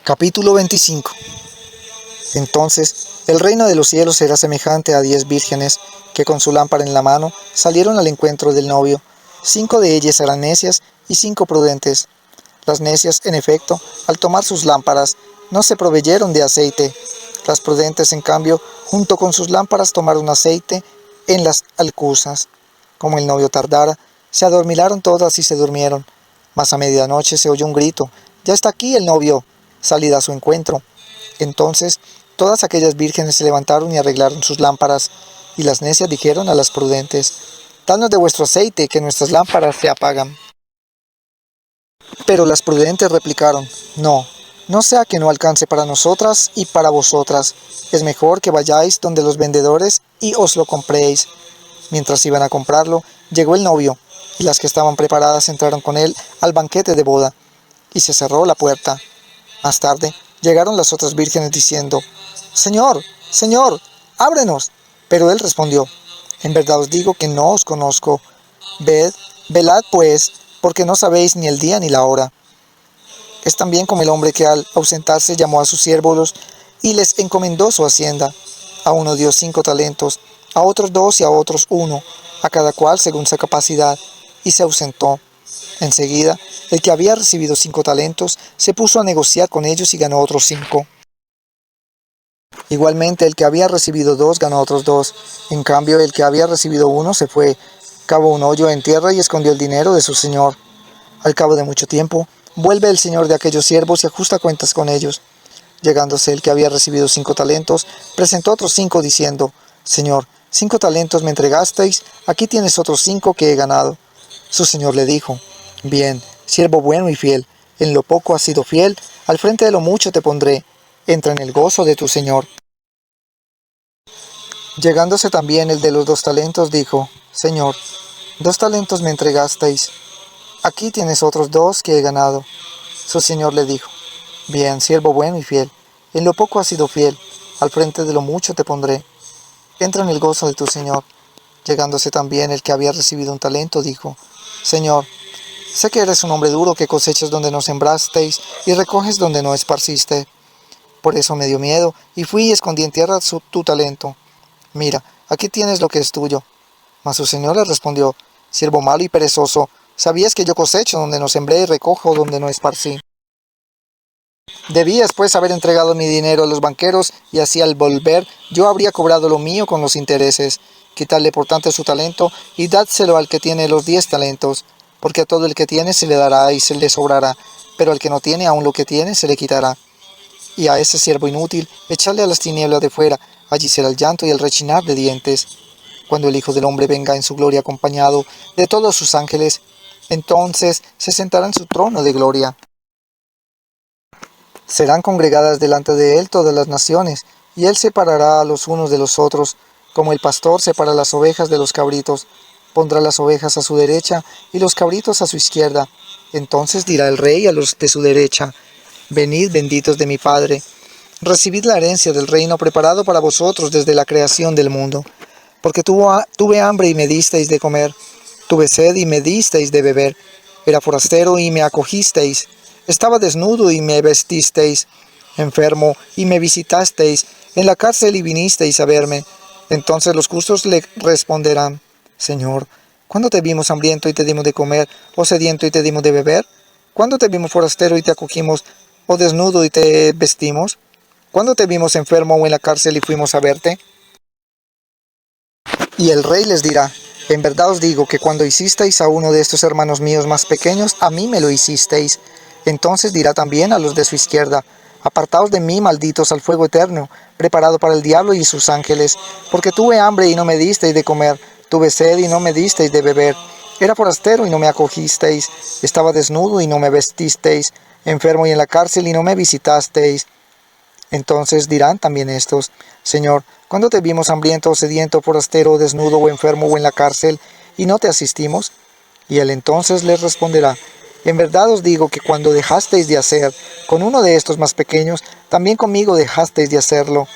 Capítulo 25. Entonces el reino de los cielos será semejante a 10 vírgenes que con su lámpara en la mano salieron al encuentro del novio. 5 de ellas eran necias y 5 prudentes. Las necias, en efecto, al tomar sus lámparas, no se proveyeron de aceite. Las prudentes, en cambio, junto con sus lámparas tomaron aceite en las alcuzas. Como el novio tardara, se adormilaron todas y se durmieron. Mas a medianoche se oyó un grito: «Ya está aquí el novio, salid a su encuentro». Entonces todas aquellas vírgenes se levantaron y arreglaron sus lámparas. Y las necias dijeron a las prudentes: «Danos de vuestro aceite, que nuestras lámparas se apagan». Pero las prudentes replicaron: «No, no sea que no alcance para nosotras y para vosotras. Es mejor que vayáis donde los vendedores y os lo compréis». Mientras iban a comprarlo, llegó el novio, y las que estaban preparadas entraron con él al banquete de boda, y se cerró la puerta. Más tarde llegaron las otras vírgenes diciendo: «Señor, Señor, ábrenos». Pero él respondió: «En verdad os digo que no os conozco. Velad pues, porque no sabéis ni el día ni la hora». Es también como el hombre que al ausentarse llamó a sus siervos y les encomendó su hacienda. A uno dio 5 talentos, a otros 2 y a otros 1, a cada cual según su capacidad, y se ausentó. Enseguida, el que había recibido 5 talentos se puso a negociar con ellos y ganó otros 5. Igualmente, el que había recibido 2 ganó otros 2. En cambio, el que había recibido 1 se fue, cavó un hoyo en tierra y escondió el dinero de su señor. Al cabo de mucho tiempo, vuelve el señor de aquellos siervos y ajusta cuentas con ellos. Llegándose el que había recibido 5 talentos, presentó otros 5 diciendo: «Señor, 5 talentos me entregasteis, aquí tienes otros 5 que he ganado». Su señor le dijo: «Bien, siervo bueno y fiel, en lo poco has sido fiel, al frente de lo mucho te pondré, entra en el gozo de tu señor». Llegándose también el de los 2 talentos, dijo: «Señor, 2 talentos me entregasteis, aquí tienes otros 2 que he ganado». Su señor le dijo: «Bien, siervo bueno y fiel, en lo poco has sido fiel, al frente de lo mucho te pondré, entra en el gozo de tu señor». Llegándose también el que había recibido un talento, dijo: «Señor, sé que eres un hombre duro, que cosechas donde no sembrasteis y recoges donde no esparciste. Por eso me dio miedo, y fui y escondí en tierra tu talento. Mira, aquí tienes lo que es tuyo». Mas su señor le respondió: «Siervo malo y perezoso, sabías que yo cosecho donde no sembré y recojo donde no esparcí. Debías pues haber entregado mi dinero a los banqueros, y así al volver yo habría cobrado lo mío con los intereses. Quitadle por tanto su talento, y dádselo al que tiene los 10 talentos, porque a todo el que tiene se le dará y se le sobrará, pero al que no tiene, aun lo que tiene se le quitará. Y a ese siervo inútil, echadle a las tinieblas de fuera, allí será el llanto y el rechinar de dientes. Cuando el Hijo del Hombre venga en su gloria acompañado de todos sus ángeles, entonces se sentará en su trono de gloria. Serán congregadas delante de él todas las naciones, y él separará a los unos de los otros, como el pastor separa las ovejas de los cabritos. Pondrá las ovejas a su derecha y los cabritos a su izquierda. Entonces dirá el rey a los de su derecha: «Venid, benditos de mi Padre, recibid la herencia del reino preparado para vosotros desde la creación del mundo. Porque tuve hambre y me disteis de comer, tuve sed y me disteis de beber, era forastero y me acogisteis, estaba desnudo y me vestisteis, enfermo y me visitasteis, en la cárcel y vinisteis a verme». Entonces los justos le responderán: «Señor, ¿cuándo te vimos hambriento y te dimos de comer, o sediento y te dimos de beber? ¿Cuándo te vimos forastero y te acogimos, o desnudo y te vestimos? ¿Cuándo te vimos enfermo o en la cárcel y fuimos a verte?». Y el rey les dirá: «En verdad os digo que cuando hicisteis a uno de estos hermanos míos más pequeños, a mí me lo hicisteis». Entonces dirá también a los de su izquierda: «Apartaos de mí, malditos, al fuego eterno, preparado para el diablo y sus ángeles, porque tuve hambre y no me disteis de comer, tuve sed y no me disteis de beber, era forastero y no me acogisteis, estaba desnudo y no me vestisteis, enfermo y en la cárcel y no me visitasteis». Entonces dirán también estos: «Señor, ¿cuándo te vimos hambriento o sediento, forastero, desnudo o enfermo o en la cárcel, y no te asistimos?». Y él entonces les responderá: «En verdad os digo que cuando dejasteis de hacer con uno de estos más pequeños, también conmigo dejasteis de hacerlo».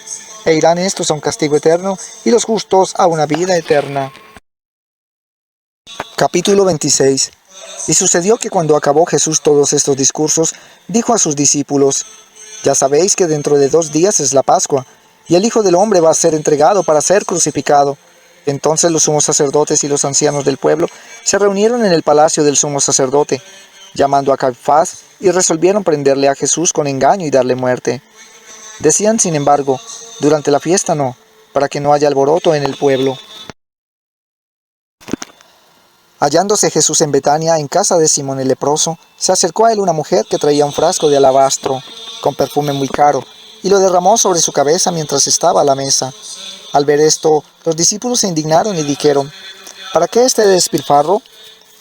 E irán estos a un castigo eterno, y los justos a una vida eterna. Capítulo 26. Y sucedió que cuando acabó Jesús todos estos discursos, dijo a sus discípulos: Ya sabéis que dentro de 2 días es la Pascua, y el Hijo del Hombre va a ser entregado para ser crucificado. Entonces los sumos sacerdotes y los ancianos del pueblo se reunieron en el palacio del sumo sacerdote, llamando a Caifás, y resolvieron prenderle a Jesús con engaño y darle muerte. Decían, sin embargo, durante la fiesta no, para que no haya alboroto en el pueblo. Hallándose Jesús en Betania, en casa de Simón el leproso, se acercó a él una mujer que traía un frasco de alabastro, con perfume muy caro, y lo derramó sobre su cabeza mientras estaba a la mesa. Al ver esto, los discípulos se indignaron y dijeron, ¿para qué este despilfarro?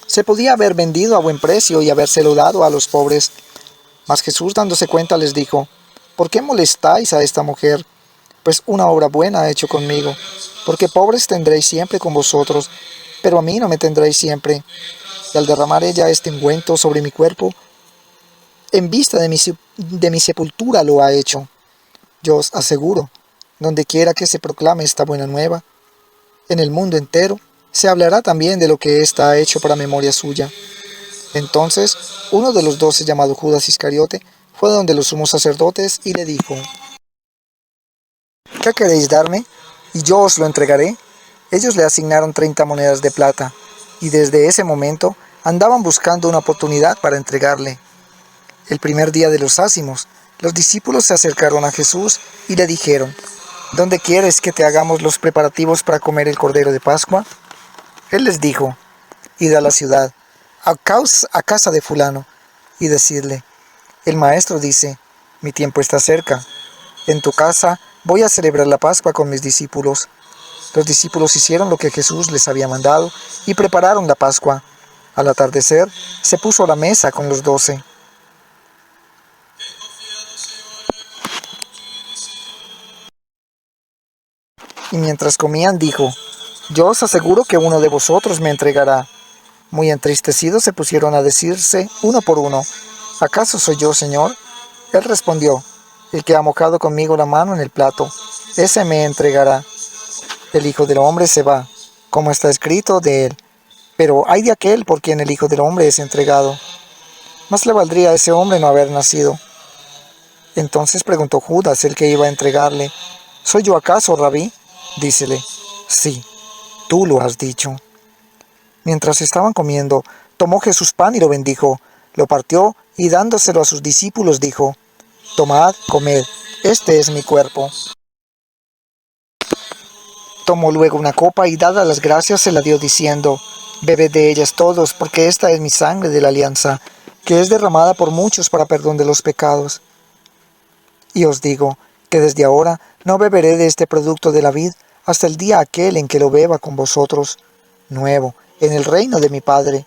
Se podía haber vendido a buen precio y habérselo dado a los pobres. Mas Jesús, dándose cuenta, les dijo, ¿por qué molestáis a esta mujer? Pues una obra buena ha hecho conmigo, porque pobres tendréis siempre con vosotros, pero a mí no me tendréis siempre. Y al derramar ella este ungüento sobre mi cuerpo, en vista de mi sepultura lo ha hecho. Yo os aseguro, donde quiera que se proclame esta buena nueva, en el mundo entero, se hablará también de lo que ésta ha hecho para memoria suya. Entonces, uno de los 12, llamado Judas Iscariote, fue donde los sumos sacerdotes y le dijo, ¿qué queréis darme? Y yo os lo entregaré. Ellos le asignaron 30 monedas de plata, y desde ese momento andaban buscando una oportunidad para entregarle. El primer día de los ázimos, los discípulos se acercaron a Jesús y le dijeron, ¿dónde quieres que te hagamos los preparativos para comer el cordero de Pascua? Él les dijo, id a la ciudad, a casa de fulano, y decidle, el maestro dice, mi tiempo está cerca. En tu casa voy a celebrar la Pascua con mis discípulos. Los discípulos hicieron lo que Jesús les había mandado y prepararon la Pascua. Al atardecer, se puso a la mesa con los 12. Y mientras comían dijo, yo os aseguro que uno de vosotros me entregará. Muy entristecidos se pusieron a decirse uno por uno, ¿acaso soy yo, Señor? Él respondió, el que ha mojado conmigo la mano en el plato, ese me entregará. El Hijo del Hombre se va, como está escrito de él, pero ay de aquel por quien el Hijo del Hombre es entregado. Más le valdría a ese hombre no haber nacido. Entonces preguntó Judas, el que iba a entregarle, ¿soy yo acaso, Rabí? Dícele, sí, tú lo has dicho. Mientras estaban comiendo, tomó Jesús pan y lo bendijo, lo partió y dándoselo a sus discípulos dijo, tomad, comed, este es mi cuerpo. Tomó luego una copa y dadas las gracias se la dio diciendo, bebed de ellas todos, porque esta es mi sangre de la alianza, que es derramada por muchos para perdón de los pecados. Y os digo, que desde ahora no beberé de este producto de la vid hasta el día aquel en que lo beba con vosotros, nuevo, en el reino de mi Padre.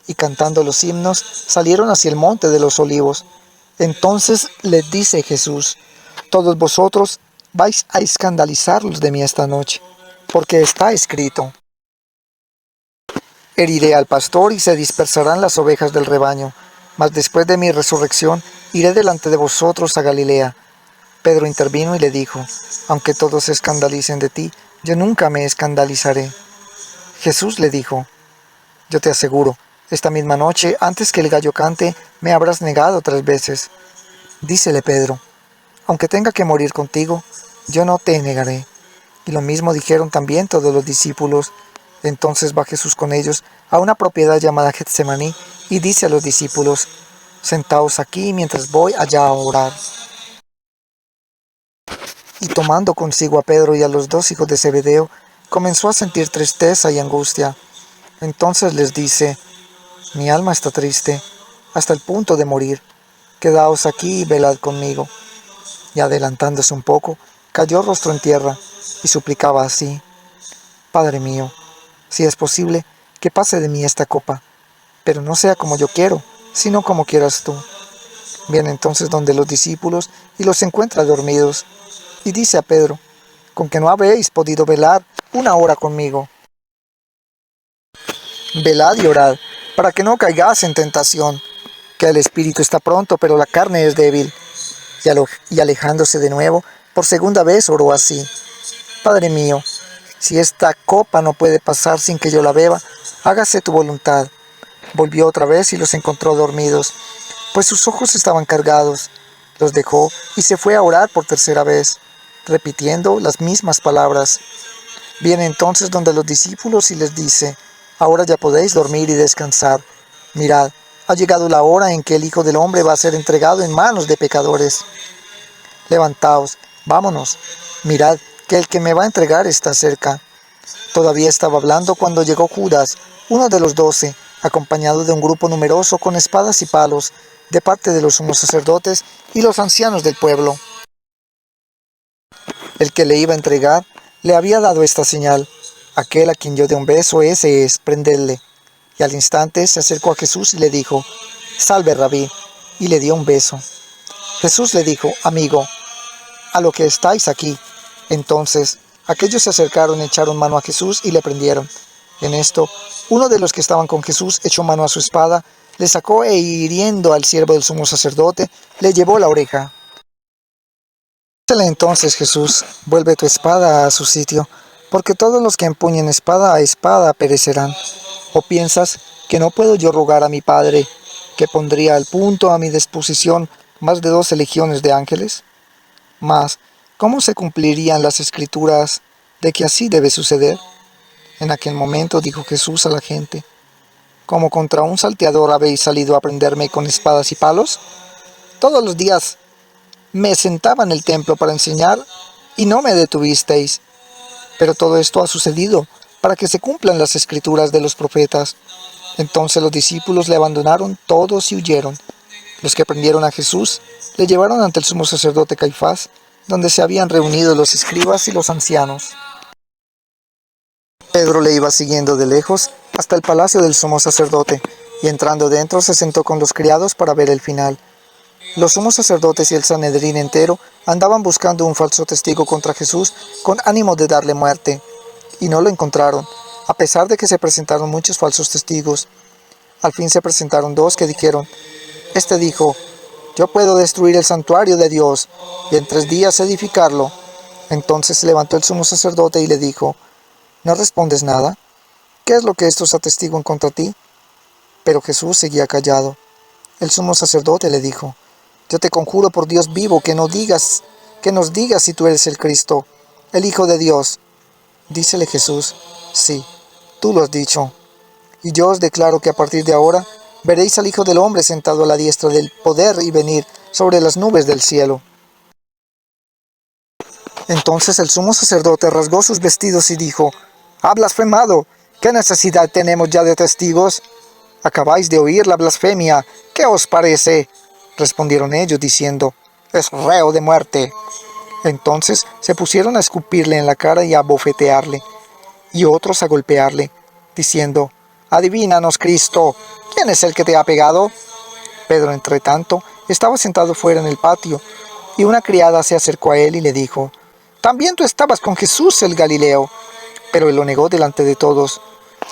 Y cantando los himnos, salieron hacia el monte de los olivos. Entonces les dice Jesús, todos vosotros vais a escandalizarlos de mí esta noche, porque está escrito, heriré al pastor y se dispersarán las ovejas del rebaño, mas después de mi resurrección iré delante de vosotros a Galilea. Pedro intervino y le dijo, aunque todos se escandalicen de ti, yo nunca me escandalizaré. Jesús le dijo, yo te aseguro, esta misma noche, antes que el gallo cante, me habrás negado 3 veces. Dícele Pedro, aunque tenga que morir contigo, yo no te negaré. Y lo mismo dijeron también todos los discípulos. Entonces va Jesús con ellos a una propiedad llamada Getsemaní y dice a los discípulos, sentaos aquí mientras voy allá a orar. Y tomando consigo a Pedro y a los 2 hijos de Zebedeo, comenzó a sentir tristeza y angustia. Entonces les dice, mi alma está triste, hasta el punto de morir. Quedaos aquí y velad conmigo. Y adelantándose un poco, cayó rostro en tierra y suplicaba así, Padre mío, si es posible, que pase de mí esta copa, pero no sea como yo quiero, sino como quieras tú. Viene entonces donde los discípulos y los encuentra dormidos, y dice a Pedro, con que no habéis podido velar 1 hora conmigo. Velad y orad, para que no caigáis en tentación, que el espíritu está pronto, pero la carne es débil. Y alejándose de nuevo, por segunda vez oró así, Padre mío, si esta copa no puede pasar sin que yo la beba, hágase tu voluntad. Volvió otra vez y los encontró dormidos, pues sus ojos estaban cargados. Los dejó y se fue a orar por tercera vez, repitiendo las mismas palabras. Viene entonces donde los discípulos y les dice: ahora ya podéis dormir y descansar. Mirad, ha llegado la hora en que el Hijo del Hombre va a ser entregado en manos de pecadores. Levantaos, vámonos. Mirad, que el que me va a entregar está cerca. Todavía estaba hablando cuando llegó Judas, uno de los 12, acompañado de un grupo numeroso con espadas y palos, de parte de los sumos sacerdotes y los ancianos del pueblo. El que le iba a entregar le había dado esta señal: aquel a quien yo dé un beso, ese es, prendedle. Y al instante se acercó a Jesús y le dijo: salve, Rabí, y le dio un beso. Jesús le dijo: amigo, a lo que estáis aquí. Entonces aquellos se acercaron, echaron mano a Jesús y le prendieron. En esto, uno de los que estaban con Jesús echó mano a su espada, le sacó e hiriendo al siervo del sumo sacerdote, le llevó la oreja. Dícele entonces Jesús: vuelve tu espada a su sitio, porque todos los que empuñen espada a espada perecerán. ¿O piensas que no puedo yo rogar a mi Padre, que pondría al punto a mi disposición más de 12 legiones de ángeles? Mas, ¿cómo se cumplirían las escrituras de que así debe suceder? En aquel momento dijo Jesús a la gente: ¿como contra un salteador habéis salido a prenderme con espadas y palos? Todos los días me sentaba en el templo para enseñar y no me detuvisteis. Pero todo esto ha sucedido para que se cumplan las escrituras de los profetas. Entonces los discípulos le abandonaron todos y huyeron. Los que prendieron a Jesús le llevaron ante el sumo sacerdote Caifás, donde se habían reunido los escribas y los ancianos. Pedro le iba siguiendo de lejos hasta el palacio del sumo sacerdote, y entrando dentro se sentó con los criados para ver el final. Los sumos sacerdotes y el Sanedrín entero andaban buscando un falso testigo contra Jesús con ánimo de darle muerte, y no lo encontraron, a pesar de que se presentaron muchos falsos testigos. Al fin se presentaron 2 que dijeron: este dijo: yo puedo destruir el santuario de Dios y en 3 días edificarlo. Entonces se levantó el sumo sacerdote y le dijo: ¿no respondes nada? ¿Qué es lo que estos atestiguan contra ti? Pero Jesús seguía callado. El sumo sacerdote le dijo: yo te conjuro por Dios vivo que nos digas si tú eres el Cristo, el Hijo de Dios. Dícele Jesús: sí, tú lo has dicho. Y yo os declaro que a partir de ahora veréis al Hijo del Hombre sentado a la diestra del poder y venir sobre las nubes del cielo. Entonces el sumo sacerdote rasgó sus vestidos y dijo: ¡ha blasfemado! ¿Qué necesidad tenemos ya de testigos? Acabáis de oír la blasfemia. ¿Qué os parece? Respondieron ellos diciendo: es reo de muerte. Entonces se pusieron a escupirle en la cara y a bofetearle, y otros a golpearle, diciendo: adivínanos, Cristo, ¿quién es el que te ha pegado? Pedro, entre tanto, estaba sentado fuera en el patio, y una criada se acercó a él y le dijo: también tú estabas con Jesús el Galileo. Pero él lo negó delante de todos: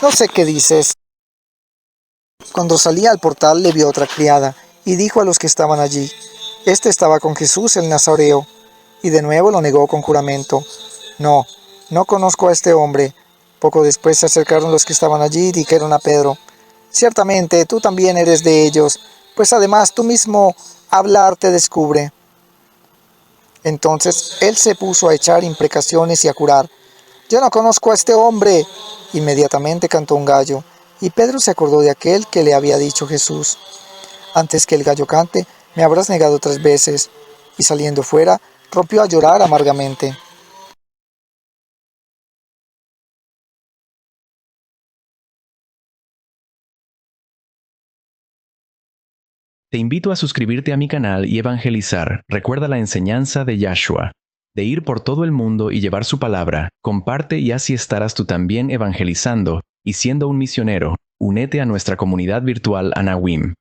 no sé qué dices. Cuando salía al portal le vio otra criada, y dijo a los que estaban allí: este estaba con Jesús el Nazareo. Y de nuevo lo negó con juramento: no, no conozco a este hombre. Poco después se acercaron los que estaban allí y dijeron a Pedro: ciertamente tú también eres de ellos, pues además tú mismo hablar te descubre. Entonces él se puso a echar imprecaciones y a jurar: yo no conozco a este hombre. Inmediatamente cantó un gallo, y Pedro se acordó de aquel que le había dicho Jesús: antes que el gallo cante, me habrás negado 3 veces. Y saliendo fuera, rompió a llorar amargamente. Te invito a suscribirte a mi canal y evangelizar. Recuerda la enseñanza de Yahshua, de ir por todo el mundo y llevar su palabra. Comparte y así estarás tú también evangelizando y siendo un misionero. Únete a nuestra comunidad virtual Anawim.